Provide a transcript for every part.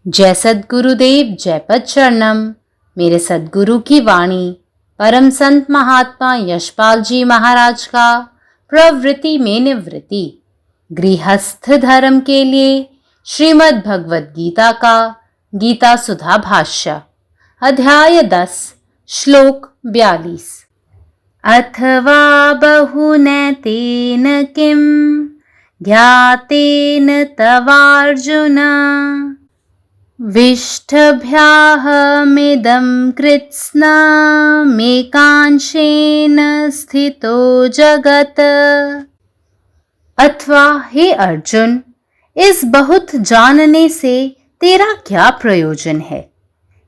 जय सद्गुरुदेव, जय पद शरणम। मेरे सद्गुरु की वाणी परम संत महात्मा यशपाल जी महाराज का प्रवृत्ति में निवृत्ति गृहस्थ धर्म के लिए श्रीमद् भगवद गीता का गीता सुधा भाष्य अध्याय 10 श्लोक 42। अथवा बहुनैतेन किं ज्ञातेन तवार्जुन विष्टभ्याहमिदं कृत्स्नमेकांशेन स्थितो जगत। अथवा हे अर्जुन, इस बहुत जानने से तेरा क्या प्रयोजन है?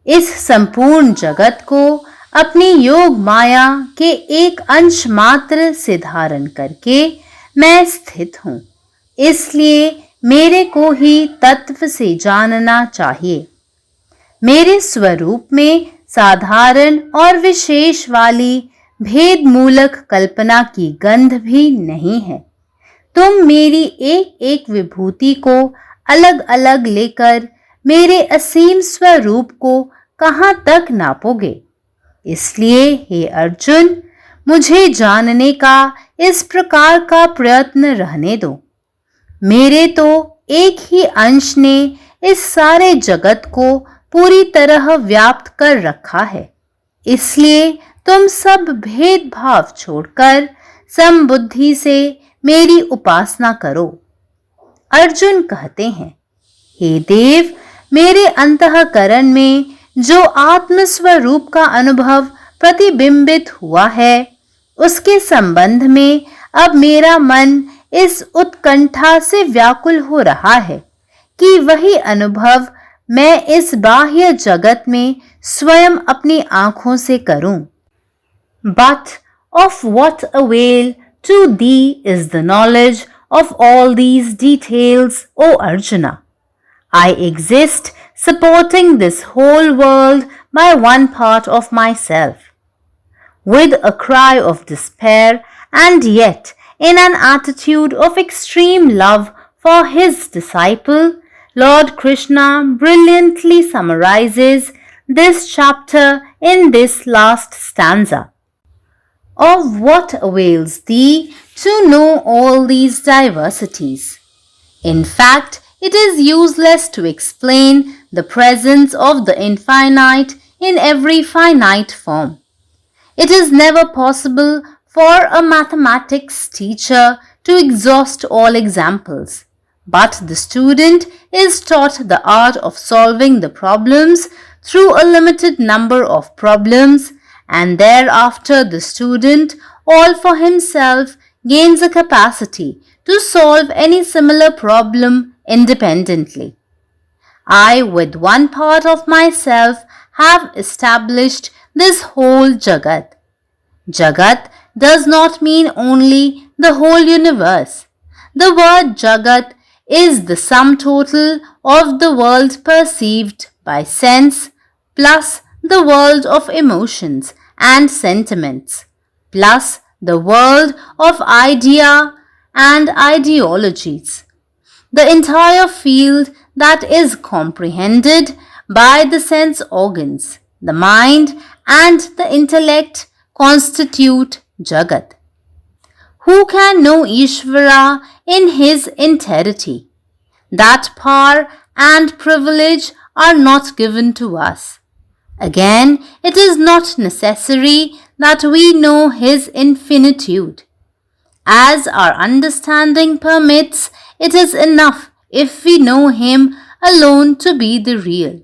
इस संपूर्ण जगत को अपनी योग माया के एक अंश मात्र से धारण करके मैं स्थित हूँ, इसलिए मेरे को ही तत्व से जानना चाहिए। मेरे स्वरूप में साधारण और विशेष वाली भेद मूलक कल्पना की गंध भी नहीं है। तुम मेरी एक एक विभूति को अलग अलग लेकर मेरे असीम स्वरूप को कहाँ तक नापोगे? इसलिए हे अर्जुन, मुझे जानने का इस प्रकार का प्रयत्न रहने दो। मेरे तो एक ही अंश ने इस सारे जगत को पूरी तरह व्याप्त कर रखा है, इसलिए तुम सब भेदभाव छोड़कर समबुद्धि से मेरी उपासना करो। अर्जुन कहते हैं, हे देव, मेरे अंतःकरण में जो आत्म स्वरूप का अनुभव प्रतिबिंबित हुआ है, उसके संबंध में अब मेरा मन इस उत्कंठा से व्याकुल हो रहा है कि वही अनुभव मैं इस बाह्य जगत में स्वयं अपनी आंखों से करूं। But of what avail to thee is the knowledge of all these details, O Arjuna? I exist supporting this whole world by one part of myself. With a cry of despair and yet in an attitude of extreme love for his disciple, Lord Krishna brilliantly summarizes this chapter in this last stanza. Of what avails thee to know all these diversities? In fact, it is useless to explain the presence of the infinite in every finite form. It is never possible for a mathematics teacher to exhaust all examples, but the student is taught the art of solving the problems through a limited number of problems, and thereafter the student, all for himself, gains a capacity to solve any similar problem independently. I, with one part of myself, have established this whole Jagat. Jagat does not mean only the whole universe. The word Jagat is the sum total of the world perceived by sense plus the world of emotions and sentiments plus the world of idea and ideologies. The entire field that is comprehended by the sense organs, the mind and the intellect constitute Jagat. Who can know Ishvara in his entirety? That power and privilege are not given to us. Again, it is not necessary that we know his infinitude. As our understanding permits, it is enough if we know him alone to be the real.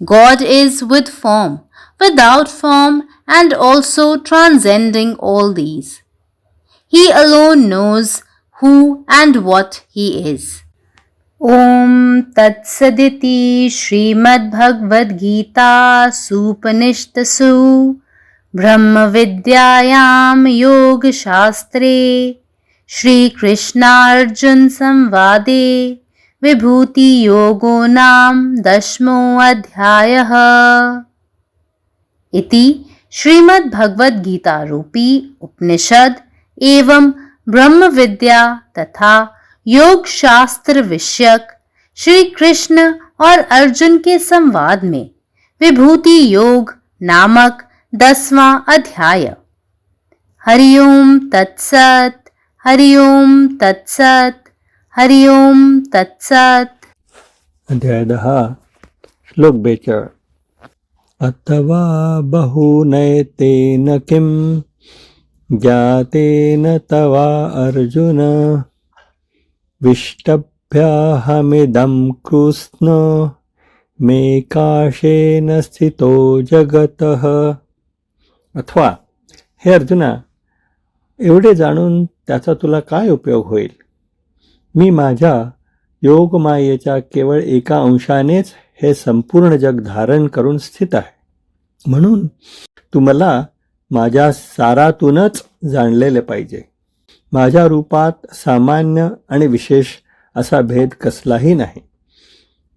God is with form, without form, and also transcending all these. He alone knows who and what he is. Om Tat Saditi Srimad Bhagavad Gita Supanishtasu Brahma Vidyayam Yoga Shastre Shri Krishna Arjun Samvade Vibhuti Yogo Nam Dashmo Adhyayah इति श्रीमद् भगवद गीता रूपी उपनिषद एवं ब्रह्म विद्या तथा योग शास्त्र विषयक श्री कृष्ण और अर्जुन के संवाद में विभूति योग नामक 10वां अध्याय। हरिओम तत्सत, हरिओम तत्सत, हरिओम तत्सत। अध्याय 10 श्लोक 42। अथवा बहुनैतेन किं ज्ञातेन तवा अर्जुन विष्टभ्याहमिदं कृष्ण मे काशेन स्थितो जगतः। अथवा हे अर्जुना, एवढे जाणून त्याचा तुला काय उपयोग होईल? मी माझ्या योगमायेच्या केवळ एका अंशानेच हे संपूर्ण जग धारण करून स्थित आहे. म्हणून तू मला माझ्या सारातूनच जाणलेले पाहिजे. माझ्या रूपात सामान्य आणि विशेष असा भेद कसलाही नाही.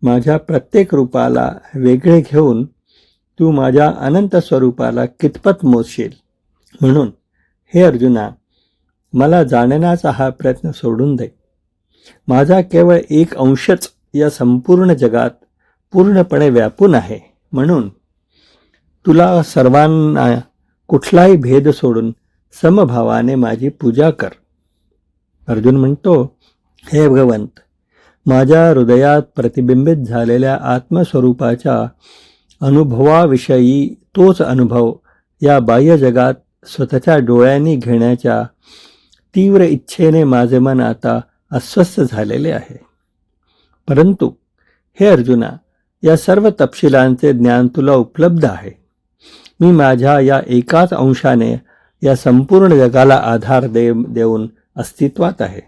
माझ्या प्रत्येक रूपाला वेगळे घेऊन तू माझ्या अनंत स्वरूपाला कितपत मोजशील. म्हणून हे अर्जुना, मला जाणण्याचा हा प्रयत्न सोडून दे. माझा केवळ एक अंशच या संपूर्ण जगात पूर्णपणे व्यापून आहे. म्हणून तुला सर्वांना कुठलाही भेद सोडून समभावाने माझी पूजा कर. अर्जुन म्हणतो, हे भगवंत, माझ्या हृदयात प्रतिबिंबित झालेल्या आत्मस्वरूपाच्या अनुभवाविषयी तोच अनुभव या बाह्य जगात स्वतःच्या डोळ्यांनी घेण्याच्या तीव्र इच्छेने माझे मन आता अस्वस्थ झालेले आहे. परंतु हे अर्जुना, या सर्व तपशिलांचे ज्ञान तुला उपलब्ध आहे. मी माझ्या या एकाच अंशाने या संपूर्ण जगाला आधार देऊन अस्तित्वात आहे.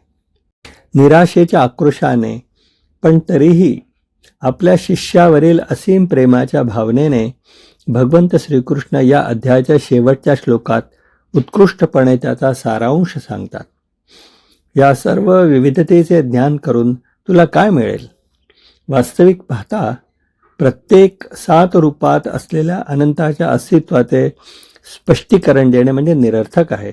निराशेच्या आक्रोशाने पण तरीही आपल्या शिष्यावरील असीम प्रेमाच्या भावनेने भगवंत श्रीकृष्ण या अध्यायाच्या शेवटच्या श्लोकात उत्कृष्टपणे त्याचा सारांश सांगतात. या सर्व विविधतेचे ज्ञान करून तुला काय मिळेल? वास्तविक पाहता प्रत्येक 7 रूपात असलेल्या अनंताच्या अस्तित्वाचे स्पष्टीकरण देणे म्हणजे निरर्थक आहे.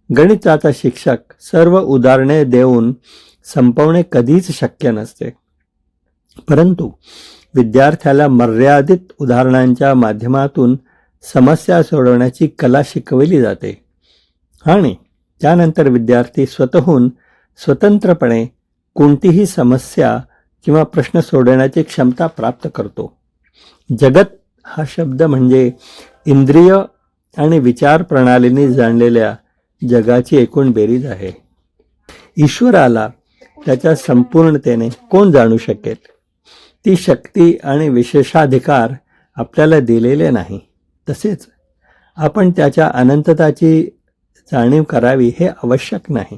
गणिताचा शिक्षक सर्व उदाहरणे देऊन संपवणे कधीच शक्य नसते. परंतु विद्यार्थ्याला मर्यादित उदाहरणांच्या माध्यमातून समस्या सोडवण्याची कला शिकवली जाते आणि त्यानंतर विद्यार्थी स्वतःहून स्वतंत्रपणे कोणतीही समस्या किंवा प्रश्न सोडवण्याची क्षमता प्राप्त करतो. जगत हा शब्द म्हणजे इंद्रिय आणि विचार प्रणालीने जाणलेल्या जगाची एकूण बेरीज आहे. ईश्वराला त्याच्या संपूर्णतेने कोण जाणू शकेल? ती शक्ती आणि विशेषाधिकार आपल्याला दिलेले नाही. तसेच आपण त्याच्या अनंतताची जाणीव करावी हे आवश्यक नाही.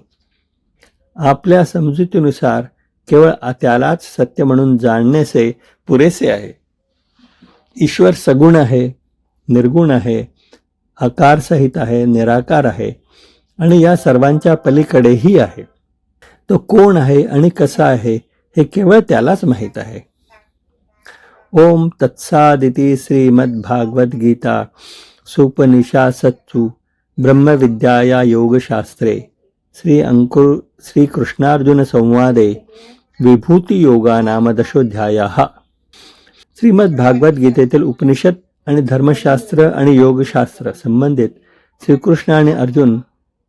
आपल्या समजुतीनुसार केवळ त्यालाच सत्य म्हणून जाणण्याचे पुरेसे आहे. ईश्वर सगुण आहे, निर्गुण आहे, आकारसहित आहे, निराकार आहे आणि या सर्वांच्या पलीकडेही आहे. तो कोण आहे आणि कसा आहे हे केवळ त्यालाच माहीत आहे. ओम तत्सादिती श्रीमद्भागवत गीता सुपनिषासत्सु ब्रह्मविद्याया योगशास्त्रे श्रीकृष्णार्जुन संवादे विभूती योगा नाम 10ोऽध्यायः. श्रीमद्भागवत गीतेतील उपनिषद आणि धर्मशास्त्र आणि योगशास्त्र संबंधित श्रीकृष्ण आणि अर्जुन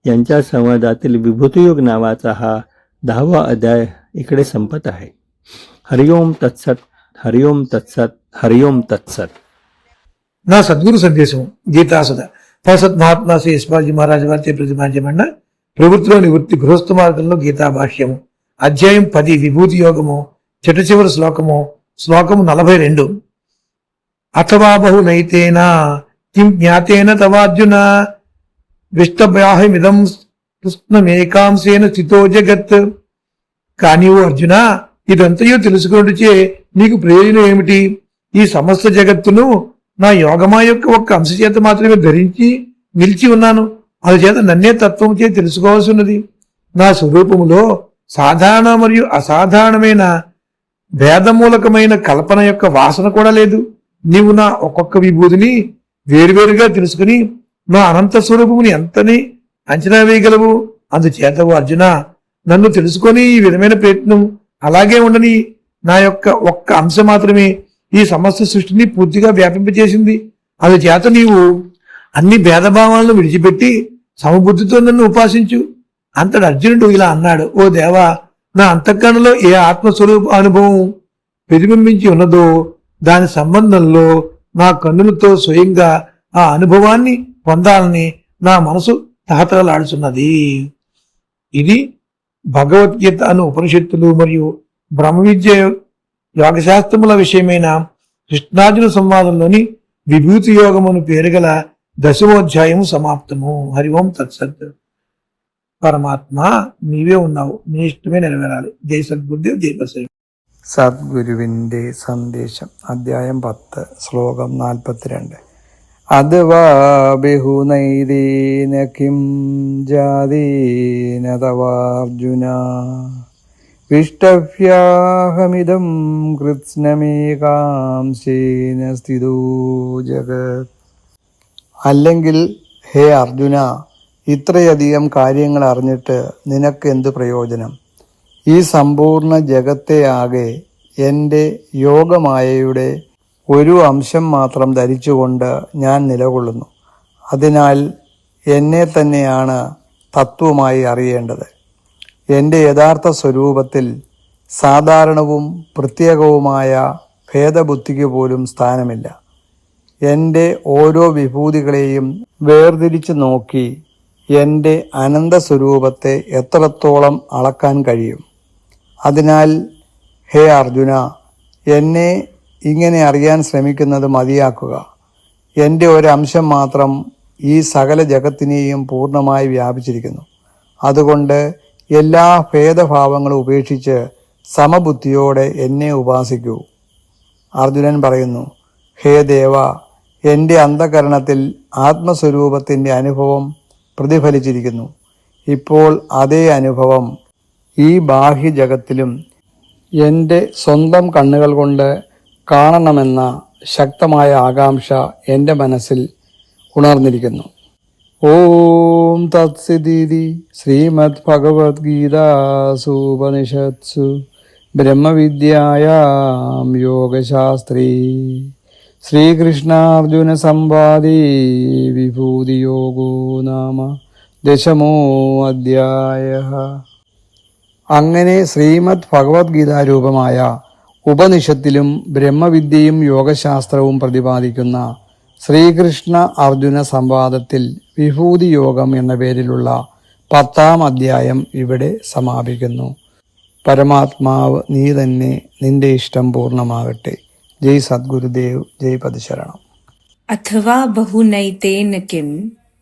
यांच्या संवादातील विभूतियोग नावाचा हा 10वा अध्याय इकडे संपत आहे. हरिओम तत्सत, हरिओम तत्सत, हरिओम तत्सत. నా సద్గురు సందేశం గీతాసుధ ఫసత్ మహాత్మా శ్రీ యశ్వాజీ మహారాజు వారిచే ప్రతిపాదించబడిన ప్రవృత్తిలో నివృత్తి గృహస్థ మార్గంలో గీతా భాష్యము అధ్యాయం 10 విభూతి యోగము చివరి శ్లోకము 42. అథవా బహు నైతేనా కిం జ్ఞాతేన తవార్జున విష్టభ్యాహమిదం కృష్ణమేకాంశేన స్థితో జగత్. కానీ ఓ అర్జున, ఇదంతయో తెలుసుకొనుటచే నీకు ప్రయోజనం ఏమిటి? ఈ సమస్త జగత్తును నా యోగమా యొక్క ఒక్క అంశ చేత మాత్రమే ధరించి నిలిచి ఉన్నాను. అందుచేత నన్నే తత్వము చే తెలుసుకోవాల్సి ఉన్నది. నా స్వరూపములో సాధారణ మరియు అసాధారణమైన భేదమూలకమైన కల్పన యొక్క వాసన కూడా లేదు. నీవు నా ఒక్కొక్క విభూతిని వేరువేరుగా తెలుసుకుని నా అనంత స్వరూపముని ఎంతని అంచనా వేయగలవు? అందుచేత అర్జున, నన్ను తెలుసుకొని ఈ విధమైన ప్రయత్నం అలాగే ఉండని. నా యొక్క ఒక్క అంశం మాత్రమే ఈ సమస్త సృష్టిని పూర్తిగా వ్యాపింపజేసింది. అందుచేత నీవు అన్ని భేదభావాలను విడిచిపెట్టి సమబుద్ధితో నన్ను ఉపాసించు. అంతటి అర్జునుడు ఇలా అన్నాడు, ఓ దేవా, నా అంతఃకరణలో ఏ ఆత్మస్వరూప అనుభవం ప్రతిబింబించి ఉన్నదో దాని సంబంధంలో నా కన్నులతో స్వయంగా ఆ అనుభవాన్ని పొందాలని నా మనసు తహతహలాడుతున్నది. ఇది భగవద్గీత అను ఉపనిషత్తులు మరియు బ్రహ్మ విద్య యోగశాస్త్రముల విషయమైన కృష్ణార్జున సంవాదంలోని విభూతి యోగమును పేరుగల 10వ అధ్యాయము సమాప్తము. హరి ఓం తత్సత్. పరమాత్మ నీవే ఉన్నావు, నీ ఇష్టమే నెరవేరాలి. జై సద్గురుదేవ్, జై బసవ. സദ്ഗുരുവിൻ്റെ സന്ദേശം അധ്യായം 10 ശ്ലോകം 42. അഥവാ ബഹുനൈതേന കിം ജാതേന തവാർജുന വിഷ്ടവ്യാഹമിദം കൃത്സ്നമേകാംശേന സ്ഥിതോ ജഗത്. അല്ലെങ്കിൽ ഹേ അർജുന, ഇത്രയധികം കാര്യങ്ങൾ അറിഞ്ഞിട്ട് നിനക്ക് എന്ത് പ്രയോജനം? ഈ സമ്പൂർണ്ണ ജഗത്തെ ആകെ എൻ്റെ യോഗമായയുടെ ഒരു അംശം മാത്രം ധരിച്ചുകൊണ്ട് ഞാൻ നിലകൊള്ളുന്നു. അതിനാൽ എന്നെ തന്നെയാണ് തത്വമായി അറിയേണ്ടത്. എൻ്റെ യഥാർത്ഥ സ്വരൂപത്തിൽ സാധാരണവും പ്രത്യേകവുമായ ഭേദബുദ്ധിക്ക് പോലും സ്ഥാനമില്ല. എൻ്റെ ഓരോ വിഭൂതികളെയും വേർതിരിച്ച് നോക്കി എൻ്റെ അനന്തസ്വരൂപത്തെ എത്രത്തോളം അളക്കാൻ കഴിയും? അതിനാൽ ഹേ അർജുന, എന്നെ ഇങ്ങനെ അറിയാൻ ശ്രമിക്കുന്നത് മതിയാക്കുക. എൻ്റെ ഒരംശം മാത്രം ഈ സകല ജഗത്തിനെയും പൂർണ്ണമായി വ്യാപിച്ചിരിക്കുന്നു. അതുകൊണ്ട് എല്ലാ ഭേദഭാവങ്ങളും ഉപേക്ഷിച്ച് സമബുദ്ധിയോടെ എന്നെ ഉപാസിക്കൂ. അർജുനൻ പറയുന്നു, ഹേ ദേവ, എൻ്റെ അന്ധകരണത്തിൽ ആത്മസ്വരൂപത്തിൻ്റെ അനുഭവം പ്രതിഫലിച്ചിരിക്കുന്നു. ഇപ്പോൾ അതേ അനുഭവം ഈ ബാഹ്യജഗത്തിലും എൻ്റെ സ്വന്തം കണ്ണുകൾ കൊണ്ട് കാണണമെന്ന ശക്തമായ ആകാംക്ഷ എൻ്റെ മനസ്സിൽ ഉണർന്നിരിക്കുന്നു. ഓം തത്സിതി. ശ്രീമദ് ഭഗവത്ഗീതാസൂപനിഷത്സു ബ്രഹ്മവിദ്യായാം യോഗശാസ്ത്രേ ശ്രീകൃഷ്ണാർജുന സംവാദേ വിഭൂതിയോഗോ നാമ 10മോ അധ്യായഃ. അങ്ങനെ ശ്രീമദ് ഭഗവത്ഗീതാരൂപമായ ഉപനിഷത്തിലും ബ്രഹ്മവിദ്യയും യോഗശാസ്ത്രവും പ്രതിപാദിക്കുന്ന ശ്രീകൃഷ്ണ അർജുന സംവാദത്തിൽ വിഭൂതി യോഗം എന്ന പേരിലുള്ള 10ാം അധ്യായം ഇവിടെ സമാപിക്കുന്നു. പരമാത്മാവ് നീ തന്നെ, നിന്റെ ഇഷ്ടം പൂർണ്ണമാകട്ടെ. ജയ് സദ്ഗുരുദേവ്, ജയ് പദശരണം. अथवा बहुनैतेन किं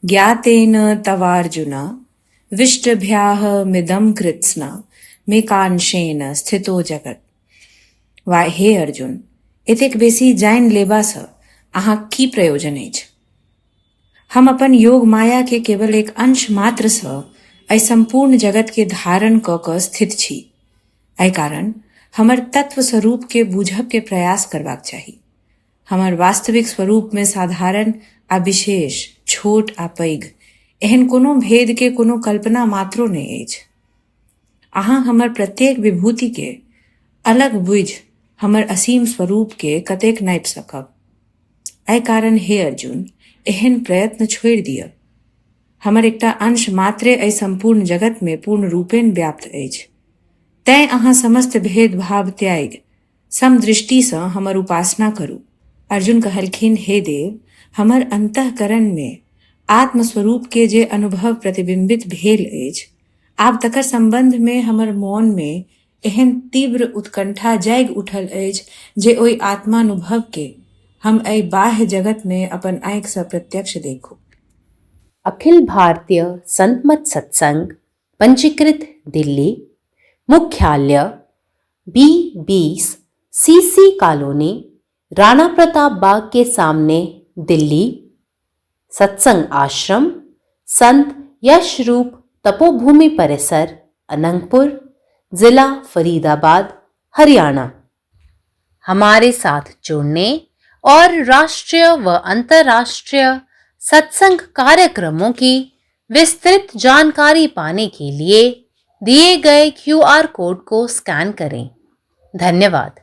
ज्ञातेन तवार्जुन विष्टभ्याः मिदं कृत्स्न मेकांशेन स्थितो जगत. हे अर्जुन, एतेक बेसी जानि लेबासँ अहाँ की प्रयोजन अछि? हम अपन योग माया के केवल एक अंश मात्र सँ एहि संपूर्ण जगत के धारण क क स्थित छी. एहि कारण हमर तत्व स्वरूप के बूझब के प्रयास करबाक चाही. हमर वास्तविक स्वरूप में साधारण आ विशेष, छोट आ पैघ एहन कोनो भेद के कोनो कल्पना मात्रो नहि अछि. अहाँ हमर प्रत्येक विभूति के अलग बुझि हमर असीम स्वरूप के कतेक नापि सकब? एहि कारण हे अर्जुन, एहन प्रयत्न छोड़ि दिअ. हमर एकटा अंश मात्रे एहि संपूर्ण जगत में पूर्ण रूपेण व्याप्त अछि. तैं अहाँ समस्त भेदभाव त्यागि समदृष्टि सँ हमर उपासना करू. अर्जुन कहलखिन, हे देव, हमर अंतःकरण में आत्मस्वरूप के जे अनुभव प्रतिबिंबित भेल अछि, आब तकर संबंध में हमर मोन में एहन तीव्र उत्कंठा जागि उठल अछि जे ओहि आत्मानुभव के हम एहि बाह्य जगत में अपन आँखि सँ प्रत्यक्ष देखू. अखिल भारतीय संत मत सत्संग, पंजीकृत दिल्ली, मुख्यालय B20 CC colony, Rana Pratap Bagh के सामने, दिल्ली. सत्संग आश्रम संत यशरूप तपोभूमि परिसर, अनंगपुर, जिला फरीदाबाद, हरियाणा. हमारे साथ जुड़ने और राष्ट्रीय व अंतर्राष्ट्रीय सत्संग कार्यक्रमों की विस्तृत जानकारी पाने के लिए दिए गए QR कोड को स्कैन करें. धन्यवाद।